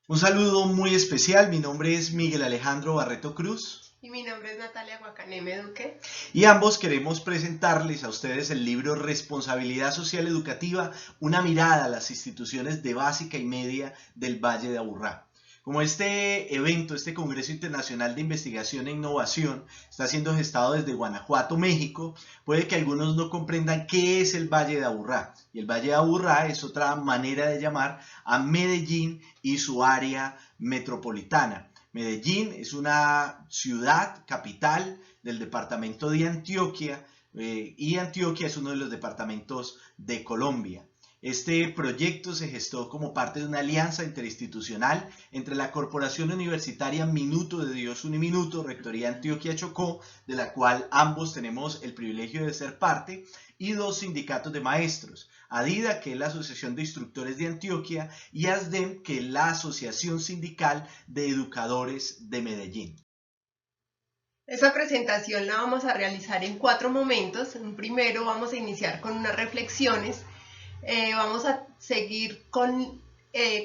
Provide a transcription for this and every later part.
Un saludo muy especial, mi nombre es Miguel Alejandro Barreto Cruz Y mi nombre es Natalia Guacaneme Duque. y ambos queremos presentarles a ustedes el libro Responsabilidad Social Educativa, una mirada a las instituciones de básica y media del Valle de Aburrá. Como este evento, este Congreso Internacional de Investigación e Innovación, está siendo gestado desde Guanajuato, México, puede que algunos no comprendan qué es el Valle de Aburrá. Y el Valle de Aburrá es otra manera de llamar a Medellín y su área metropolitana. Medellín es una ciudad capital del departamento de Antioquia y Antioquia es uno de los departamentos de Colombia. Este proyecto se gestó como parte de una alianza interinstitucional entre la Corporación Universitaria Minuto de Dios Uniminuto, Rectoría Antioquia Chocó, de la cual ambos tenemos el privilegio de ser parte, y dos sindicatos de maestros, ADIDA, que es la Asociación de Instructores de Antioquia, y ASDEM, que es la Asociación Sindical de Educadores de Medellín. Esa presentación la vamos a realizar en 4 momentos. En primero vamos a iniciar con unas reflexiones. Vamos a seguir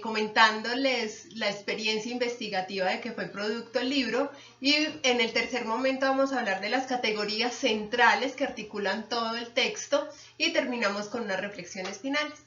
comentándoles la experiencia investigativa de que fue producto el libro, y en el tercer momento vamos a hablar de las categorías centrales que articulan todo el texto y terminamos con unas reflexiones finales.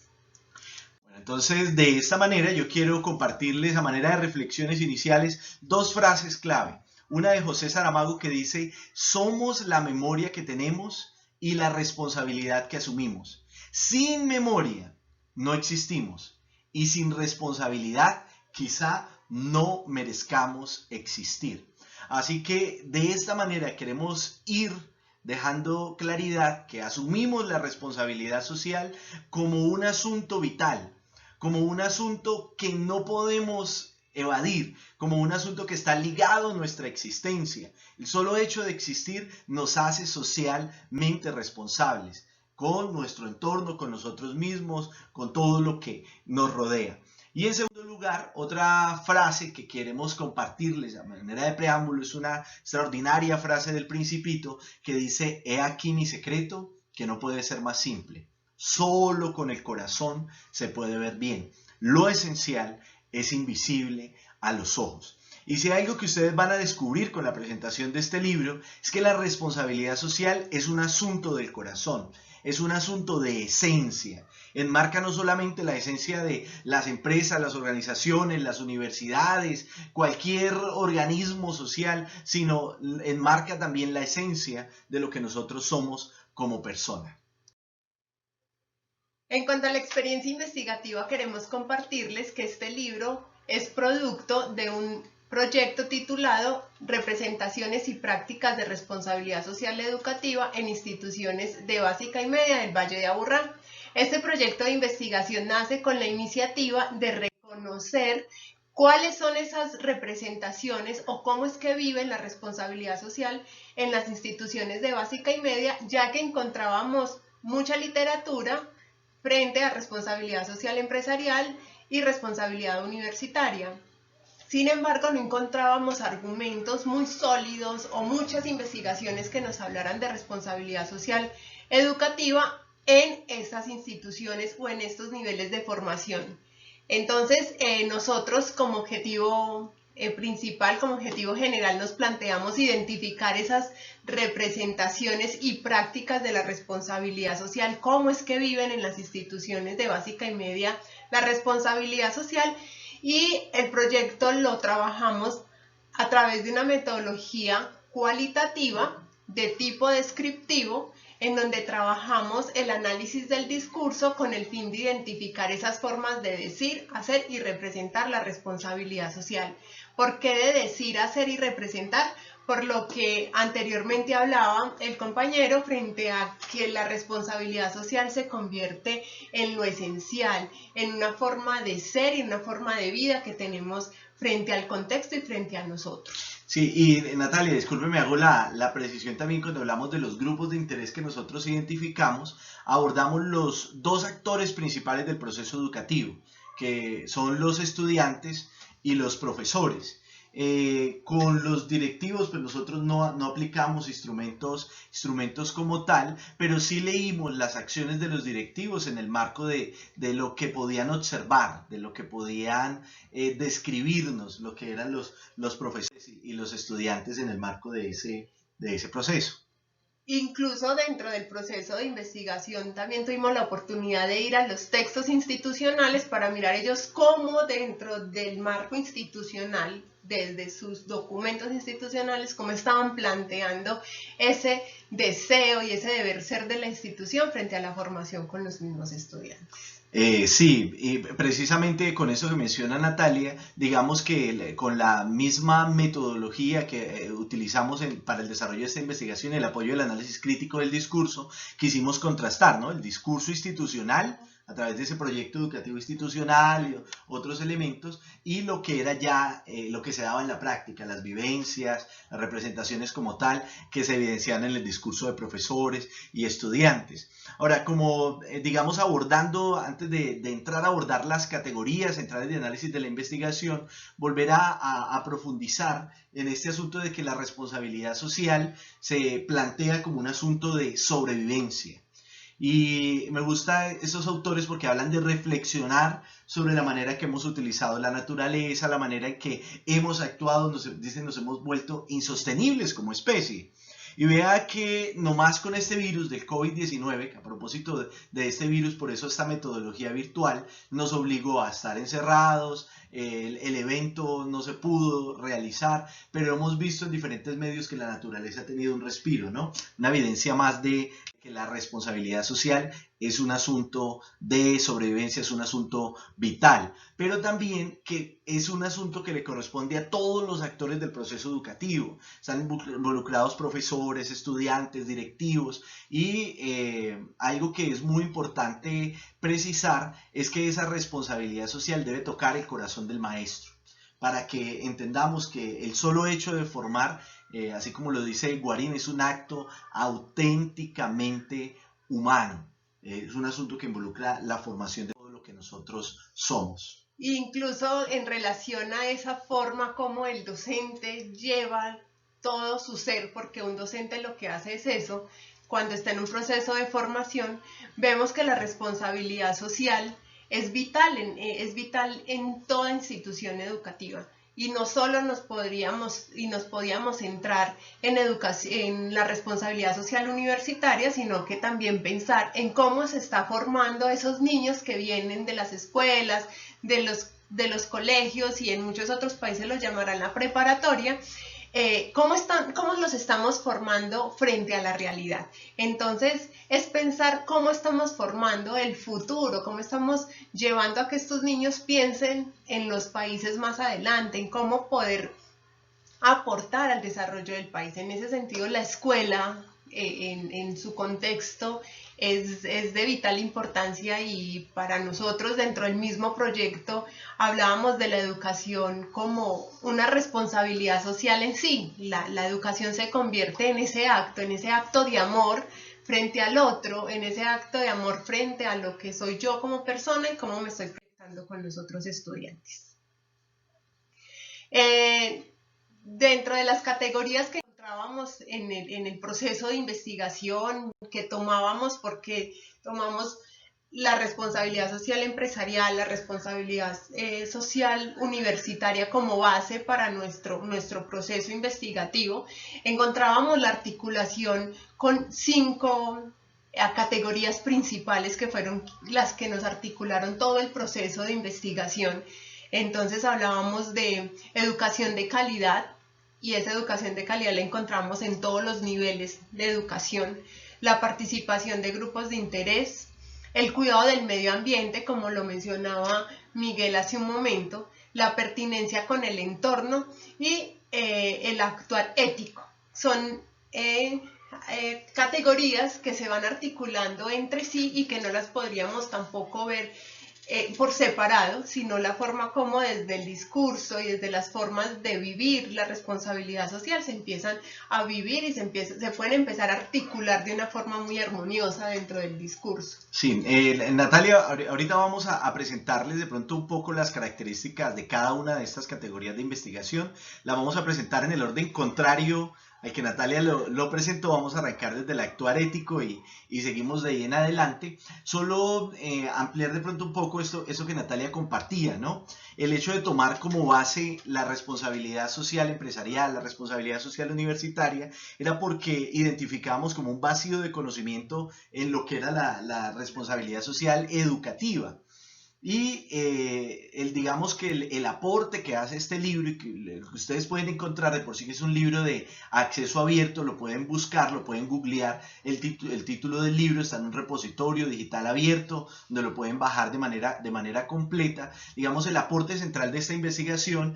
Bueno, entonces, de esta manera yo quiero compartirles a manera de reflexiones iniciales dos frases clave. Una de José Saramago que dice: somos la memoria que tenemos y la responsabilidad que asumimos. Sin memoria no existimos y sin responsabilidad quizá no merezcamos existir. Así que de esta manera queremos ir dejando claridad que asumimos la responsabilidad social como un asunto vital, como un asunto que no podemos evadir, como un asunto que está ligado a nuestra existencia. El solo hecho de existir nos hace socialmente responsables con nuestro entorno, con nosotros mismos, con todo lo que nos rodea. Y en segundo lugar, otra frase que queremos compartirles a manera de preámbulo es una extraordinaria frase del Principito que dice: he aquí mi secreto, que no puede ser más simple. Solo con el corazón se puede ver bien. Lo esencial es invisible a los ojos. Y si hay algo que ustedes van a descubrir con la presentación de este libro, es que la responsabilidad social es un asunto del corazón, es un asunto de esencia. Enmarca no solamente la esencia de las empresas, las organizaciones, las universidades, cualquier organismo social, sino enmarca también la esencia de lo que nosotros somos como personas. En cuanto a la experiencia investigativa, queremos compartirles que este libro es producto de un proyecto titulado Representaciones y prácticas de responsabilidad social educativa en instituciones de básica y media del Valle de Aburrá. Este proyecto de investigación nace con la iniciativa de reconocer cuáles son esas representaciones o cómo es que viven la responsabilidad social en las instituciones de básica y media, ya que encontrábamos mucha literatura frente a responsabilidad social empresarial y responsabilidad universitaria. Sin embargo, no encontrábamos argumentos muy sólidos o muchas investigaciones que nos hablaran de responsabilidad social educativa en estas instituciones o en estos niveles de formación. Entonces, nosotros como objetivo principal, como objetivo general, nos planteamos identificar esas representaciones y prácticas de la responsabilidad social, cómo es que viven en las instituciones de básica y media la responsabilidad social, y el proyecto lo trabajamos a través de una metodología cualitativa de tipo descriptivo, en donde trabajamos el análisis del discurso con el fin de identificar esas formas de decir, hacer y representar la responsabilidad social. ¿Por qué de decir, hacer y representar? Por lo que anteriormente hablaba el compañero, frente a que la responsabilidad social se convierte en lo esencial, en una forma de ser y una forma de vida que tenemos frente al contexto y frente a nosotros. Sí, y Natalia, disculpe, me hago la precisión también cuando hablamos de los grupos de interés que nosotros identificamos, abordamos los dos actores principales del proceso educativo, que son los estudiantes y los profesores. Con los directivos, pues nosotros no aplicamos instrumentos como tal, pero sí leímos las acciones de los directivos en el marco de lo que podían observar, de lo que podían describirnos, lo que eran los profesores y los estudiantes en el marco de ese proceso. Incluso dentro del proceso de investigación también tuvimos la oportunidad de ir a los textos institucionales para mirar ellos cómo dentro del marco institucional, desde sus documentos institucionales, cómo estaban planteando ese deseo y ese deber ser de la institución frente a la formación con los mismos estudiantes. Sí, y precisamente con eso que menciona Natalia, digamos que con la misma metodología que utilizamos para el desarrollo de esta investigación y el apoyo del análisis crítico del discurso, quisimos contrastar, ¿no?, el discurso institucional a través de ese proyecto educativo institucional y otros elementos, y lo que era ya lo que se daba en la práctica, las vivencias, las representaciones como tal, que se evidenciaban en el discurso de profesores y estudiantes. Ahora, como digamos abordando, antes de entrar a abordar las categorías centrales de análisis de la investigación, volver a profundizar en este asunto de que la responsabilidad social se plantea como un asunto de sobrevivencia. Y me gustan esos autores porque hablan de reflexionar sobre la manera que hemos utilizado la naturaleza, la manera en que hemos actuado, nos hemos vuelto insostenibles como especie. Y vea que nomás con este virus del COVID-19, que a propósito de este virus, por eso esta metodología virtual nos obligó a estar encerrados, el evento no se pudo realizar, pero hemos visto en diferentes medios que la naturaleza ha tenido un respiro, ¿no? Una evidencia más de que la responsabilidad social es un asunto de sobrevivencia, es un asunto vital, pero también que es un asunto que le corresponde a todos los actores del proceso educativo. Están involucrados profesores, estudiantes, directivos, y algo que es muy importante precisar es que esa responsabilidad social debe tocar el corazón del maestro, para que entendamos que el solo hecho de formar, así como lo dice Guarín, es un acto auténticamente humano. Es un asunto que involucra la formación de todo lo que nosotros somos. Incluso en relación a esa forma como el docente lleva todo su ser, porque un docente lo que hace es eso, cuando está en un proceso de formación, vemos que la responsabilidad social es vital en toda institución educativa. Y no solo nos podíamos centrar en la responsabilidad social universitaria, sino que también pensar en cómo se está formando a esos niños que vienen de las escuelas, de los colegios, y en muchos otros países los llamarán la preparatoria. ¿Cómo los estamos formando frente a la realidad? Entonces, es pensar cómo estamos formando el futuro, cómo estamos llevando a que estos niños piensen en los países más adelante, en cómo poder aportar al desarrollo del país. En ese sentido, la escuela, en su contexto, es de vital importancia, y para nosotros dentro del mismo proyecto hablábamos de la educación como una responsabilidad social en sí. La educación se convierte en ese acto de amor frente al otro, en ese acto de amor frente a lo que soy yo como persona y cómo me estoy proyectando con los otros estudiantes. Dentro de las categorías que encontrábamos en el proceso de investigación que tomábamos, porque tomamos la responsabilidad social empresarial, la responsabilidad social universitaria como base para nuestro proceso investigativo, encontrábamos la articulación con 5 categorías principales que fueron las que nos articularon todo el proceso de investigación. Entonces hablábamos de educación de calidad, y esa educación de calidad la encontramos en todos los niveles de educación, la participación de grupos de interés, el cuidado del medio ambiente, como lo mencionaba Miguel hace un momento, la pertinencia con el entorno y el actuar ético. Son categorías que se van articulando entre sí y que no las podríamos tampoco ver por separado, sino la forma como desde el discurso y desde las formas de vivir la responsabilidad social se empiezan a vivir y se pueden empezar a articular de una forma muy armoniosa dentro del discurso. Sí, Natalia, ahorita vamos a presentarles de pronto un poco las características de cada una de estas categorías de investigación. La vamos a presentar en el orden contrario al que Natalia lo presentó. Vamos a arrancar desde el actuar ético y seguimos de ahí en adelante. Solo ampliar de pronto un poco eso que Natalia compartía, ¿no? El hecho de tomar como base la responsabilidad social empresarial, la responsabilidad social universitaria, era porque identificábamos como un vacío de conocimiento en lo que era la responsabilidad social educativa. Y digamos que el aporte que hace este libro y que ustedes pueden encontrar de por sí, que es un libro de acceso abierto, lo pueden buscar, lo pueden googlear, el título del libro está en un repositorio digital abierto donde lo pueden bajar de manera completa. Digamos, el aporte central de esta investigación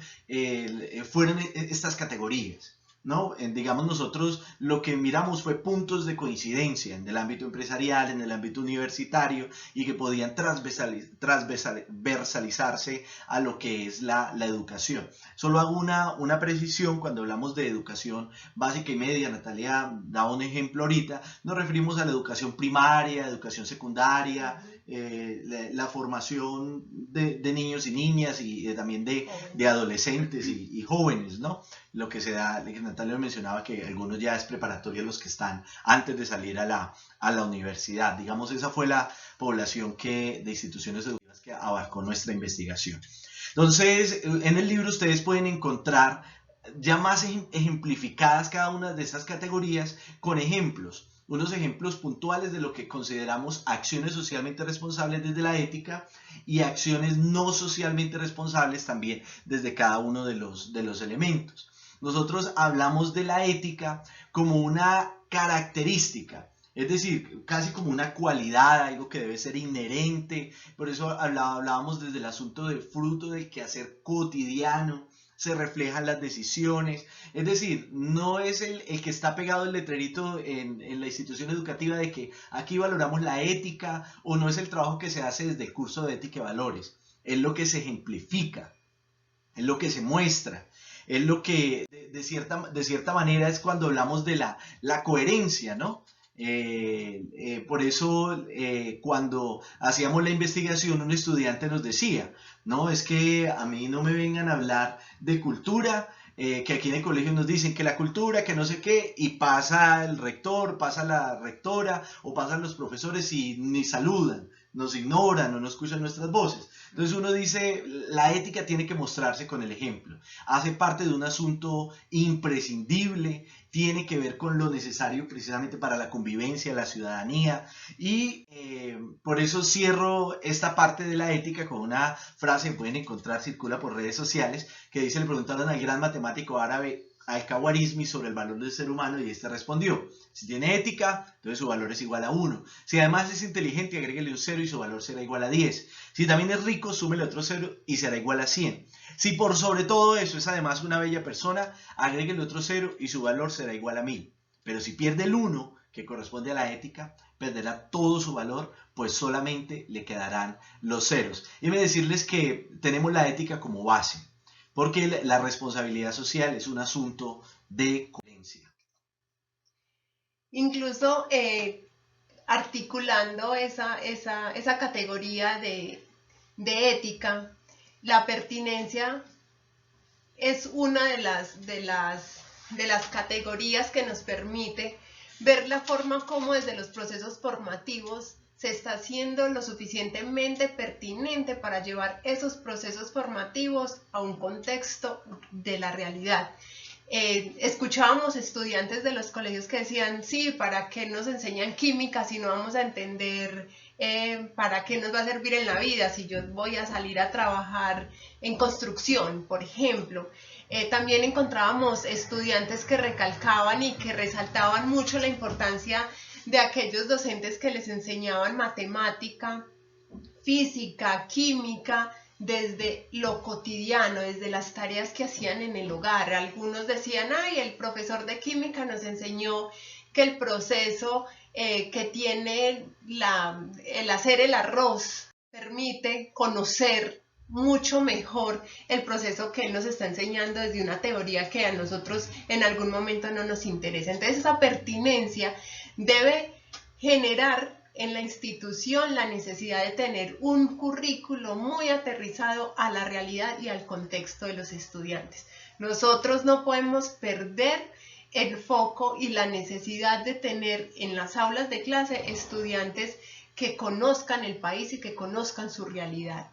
fueron estas categorías, ¿no? Transversalización. Nosotros lo que miramos fue puntos de coincidencia en el ámbito empresarial, en el ámbito universitario, y que podían transversalizarse a lo que es la educación. Solo hago una precisión: cuando hablamos de educación básica y media, Natalia da un ejemplo ahorita, nos referimos a la educación primaria, educación secundaria, la formación de niños y niñas y también de adolescentes y jóvenes, ¿no? Lo que se da, que Natalia mencionaba, que algunos ya es preparatoria los que están antes de salir a la universidad. Digamos, esa fue la población de instituciones educativas que abarcó nuestra investigación. Entonces, en el libro ustedes pueden encontrar ya más ejemplificadas cada una de esas categorías con ejemplos. Unos ejemplos puntuales de lo que consideramos acciones socialmente responsables desde la ética y acciones no socialmente responsables también desde cada uno de los elementos. Nosotros hablamos de la ética como una característica, es decir, casi como una cualidad, algo que debe ser inherente. Por eso hablábamos desde el asunto del fruto del quehacer cotidiano, se reflejan las decisiones. Es decir, no es el que está pegado el letrerito en la institución educativa de que aquí valoramos la ética, o no es el trabajo que se hace desde el curso de ética y valores. Es lo que se ejemplifica, es lo que se muestra, es lo que de cierta manera es cuando hablamos de la coherencia, ¿no? Por eso cuando hacíamos la investigación, un estudiante nos decía: no, es que a mí no me vengan a hablar de cultura, que aquí en el colegio nos dicen que la cultura, que no sé qué, y pasa el rector, pasa la rectora o pasan los profesores y ni saludan, nos ignoran o no escuchan nuestras voces. Entonces uno dice, la ética tiene que mostrarse con el ejemplo, hace parte de un asunto imprescindible, tiene que ver con lo necesario precisamente para la convivencia, la ciudadanía, y por eso cierro esta parte de la ética con una frase que pueden encontrar, circula por redes sociales, que dice: le preguntaron al gran matemático árabe Al-Khawarizmi sobre el valor del ser humano y este respondió: si tiene ética, entonces su valor es igual a 1. Si además es inteligente, agréguele un 0 y su valor será igual a 10. Si también es rico, súmele otro 0 y será igual a 100. Si por sobre todo eso es además una bella persona, agréguele otro 0 y su valor será igual a 1000. Pero si pierde el 1, que corresponde a la ética, perderá todo su valor, pues solamente le quedarán los ceros. Y me decirles que tenemos la ética como base, porque la responsabilidad social es un asunto de coherencia. Incluso articulando esa categoría de ética, la pertinencia es una de las categorías que nos permite ver la forma como desde los procesos formativos se está haciendo lo suficientemente pertinente para llevar esos procesos formativos a un contexto de la realidad. Escuchábamos estudiantes de los colegios que decían: sí, ¿para qué nos enseñan química si no vamos a entender para qué nos va a servir en la vida si yo voy a salir a trabajar en construcción, por ejemplo? También encontrábamos estudiantes que recalcaban y que resaltaban mucho la importancia de aquellos docentes que les enseñaban matemática, física, química, desde lo cotidiano, desde las tareas que hacían en el hogar. Algunos decían: ay, el profesor de química nos enseñó que el proceso que tiene el hacer el arroz permite conocer mucho mejor el proceso que él nos está enseñando desde una teoría que a nosotros en algún momento no nos interesa. Entonces esa pertinencia debe generar en la institución la necesidad de tener un currículo muy aterrizado a la realidad y al contexto de los estudiantes. Nosotros no podemos perder el foco y la necesidad de tener en las aulas de clase estudiantes que conozcan el país y que conozcan su realidad.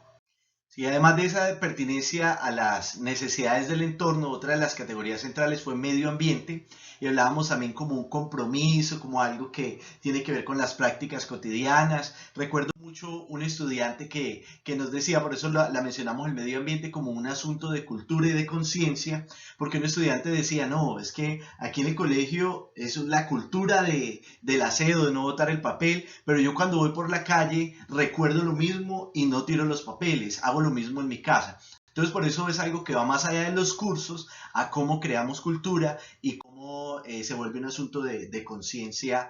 Sí, además de esa pertinencia a las necesidades del entorno, otra de las categorías centrales fue medio ambiente, y hablábamos también como un compromiso, como algo que tiene que ver con las prácticas cotidianas. Recuerdo mucho un estudiante que nos decía, por eso la mencionamos el medio ambiente como un asunto de cultura y de conciencia, porque un estudiante decía, no, es que aquí en el colegio es la cultura del aseo, de no botar el papel, pero yo cuando voy por la calle recuerdo lo mismo y no tiro los papeles, hago lo mismo en mi casa. Entonces por eso es algo que va más allá de los cursos a cómo creamos cultura y cómo se vuelve un asunto de conciencia,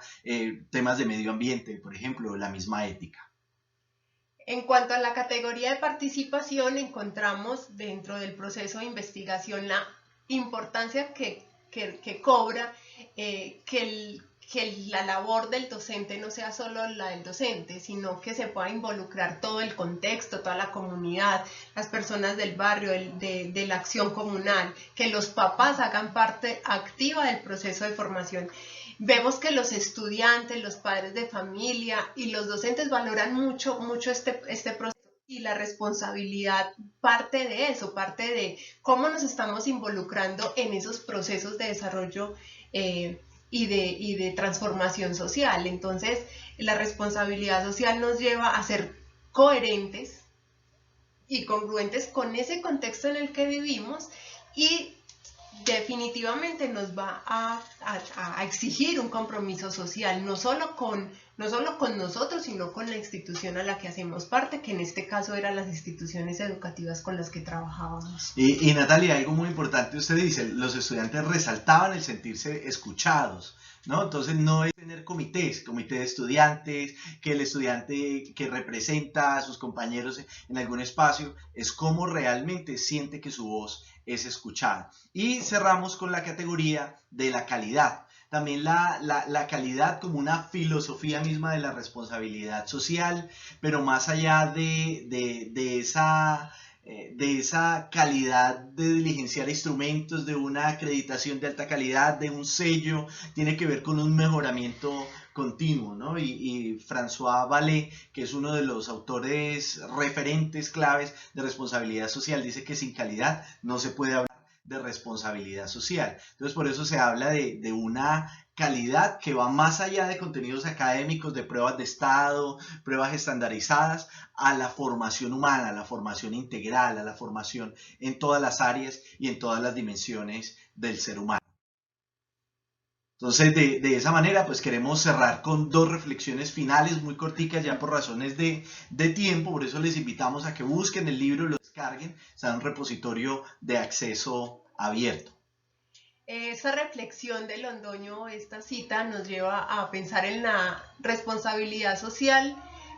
temas de medio ambiente, por ejemplo, la misma ética. En cuanto a la categoría de participación, encontramos dentro del proceso de investigación la importancia que cobra que la labor del docente no sea solo la del docente, sino que se pueda involucrar todo el contexto, toda la comunidad, las personas del barrio, de la acción comunal, que los papás hagan parte activa del proceso de formación. Vemos que los estudiantes, los padres de familia y los docentes valoran mucho este proceso, y la responsabilidad parte de eso, parte de cómo nos estamos involucrando en esos procesos de desarrollo y de transformación social. Entonces, la responsabilidad social nos lleva a ser coherentes y congruentes con ese contexto en el que vivimos, y definitivamente nos va a exigir un compromiso social, no solo con nosotros, sino con la institución a la que hacemos parte, que en este caso eran las instituciones educativas con las que trabajábamos. Y Natalia, algo muy importante, usted dice, los estudiantes resaltaban el sentirse escuchados, ¿no? Entonces no es tener comités, comité de estudiantes, que el estudiante que representa a sus compañeros en algún espacio, es cómo realmente siente que su voz es escuchada. Y cerramos con la categoría de la calidad. También la calidad como una filosofía misma de la responsabilidad social, pero más allá de esa calidad de diligenciar instrumentos, de una acreditación de alta calidad, de un sello, tiene que ver con un mejoramiento continuo, ¿no? Y François Vallée, que es uno de los autores referentes claves de responsabilidad social, dice que sin calidad no se puede hablar de responsabilidad social. Entonces por eso se habla de una calidad que va más allá de contenidos académicos, de pruebas de estado, pruebas estandarizadas, a la formación humana, a la formación integral, a la formación en todas las áreas y en todas las dimensiones del ser humano. Entonces, de esa manera, pues queremos cerrar con dos reflexiones finales muy corticas ya por razones de tiempo. Por eso les invitamos a que busquen el libro y lo descarguen. Está en un repositorio de acceso abierto. Esa reflexión de Londoño, esta cita, nos lleva a pensar en la responsabilidad social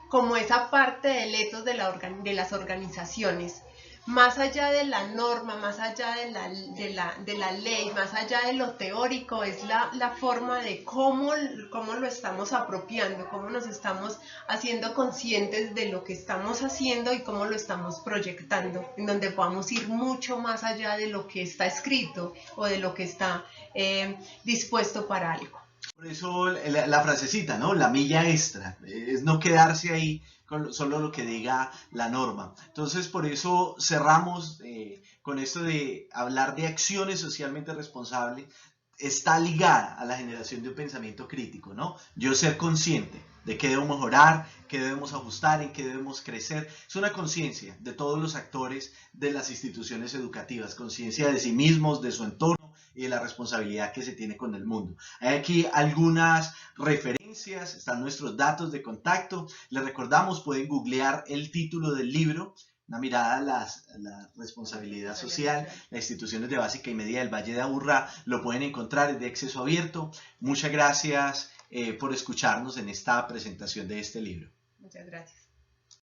como esa parte del ethos de las organizaciones. Más allá de la norma, más allá de la ley, más allá de lo teórico, es la forma de cómo lo estamos apropiando, cómo nos estamos haciendo conscientes de lo que estamos haciendo y cómo lo estamos proyectando, en donde podamos ir mucho más allá de lo que está escrito o de lo que está dispuesto para algo. Por eso la frasecita, ¿no? La milla extra, es no quedarse ahí con solo lo que diga la norma. Entonces, por eso cerramos con esto de hablar de acciones socialmente responsables. Está ligada a la generación de un pensamiento crítico, ¿no? Yo ser consciente de qué debemos mejorar, qué debemos ajustar, en qué debemos crecer. Es una conciencia de todos los actores de las instituciones educativas, conciencia de sí mismos, de su entorno y de la responsabilidad que se tiene con el mundo. Hay aquí algunas referencias, están nuestros datos de contacto. Les recordamos, pueden googlear el título del libro, Una mirada a la responsabilidad social, las instituciones de básica y media del Valle de Aburrá, lo pueden encontrar, es de acceso abierto. Muchas gracias por escucharnos en esta presentación de este libro. Muchas gracias.